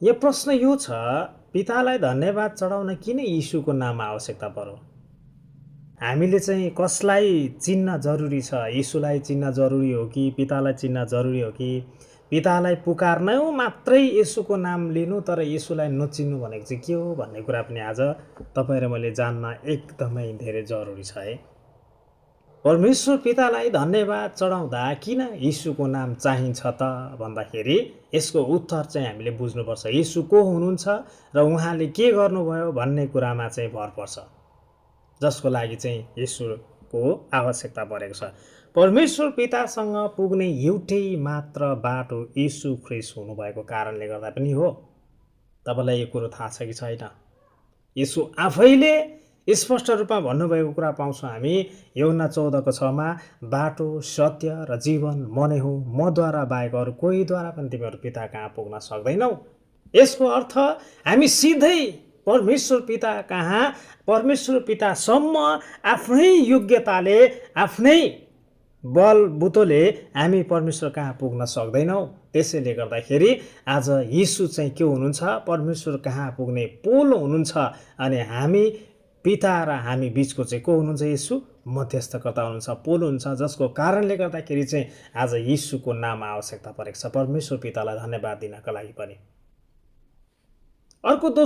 यो प्रश्न यो छ, पितालाई धन्यवाद चढाउन किन यीशुको नाम आवश्यकता पर्यो? हामीले चाहिँ कसलाई चिन्न जरुरी छ? यीशुलाई चिन्न जरुरी हो कि पितालाई चिन्न जरुरी हो कि पितालाई पुकार्नु मात्रै यीशुको नाम लिनु तर यीशुलाई नचिन्नु भनेको चाहिँ के हो भन्ने कुरा पनि आज तपाईँ र मैले जान्न एकदमै धेरै जरुरी छ है। परमेश्वर पितालाई धन्यवाद चढाउँदा किन यीशुको नाम चाहिन्छ त भन्दाखेरि यसको उत्तर चाहिँ हामीले बुझ्नुपर्छ। यीशु को हुनुहुन्छ र उहाँले के गर्नुभयो भन्ने कुरामा चाहिँ भर पर्छ, जसको लागि चाहिँ यीशुको आवश्यकता परेको छ। परमेश्वर पितासँग पुग्ने एउटै मात्र बाटो यीशु ख्रीष्ट हुनुभएको कारणले गर्दा पनि हो। तपाईलाई यो कुरो थाहा छ कि छैन? यीशु आफैले स्पष्ट रूपमा भन्नुभएको कुरा पाउँछौँ हामी यूहन्ना 14:6 बाटो सत्य र जीवन म नै हुँ, मद्वारा बाहेक अरू कोहीद्वारा पनि तिमीहरू पिता कहाँ पुग्न सक्दैनौ। यसको अर्थ हामी सिधै परमेश्वर पिता कहाँ, परमेश्वर पितासम्म आफ्नै योग्यताले, आफ्नै बलबुतोले हामी परमेश्वर कहाँ पुग्न सक्दैनौँ। त्यसैले गर्दाखेरि आज यीशु चाहिँ के हुनुहुन्छ? परमेश्वर कहाँ पुग्ने पोल हुनुहुन्छ। अनि हामी पिता र हामी बीचको चाहिँ को हुनुहुन्छ? यीशु मध्यस्थकर्ता हुनुहुन्छ, पोल हुनुहुन्छ, जसको कारणले गर्दाखेरि चाहिँ आज यीशुको नाम आवश्यकता परेको छ परमेश्वर पितालाई धन्यवाद दिनका लागि पनि। अर्को दोस्रो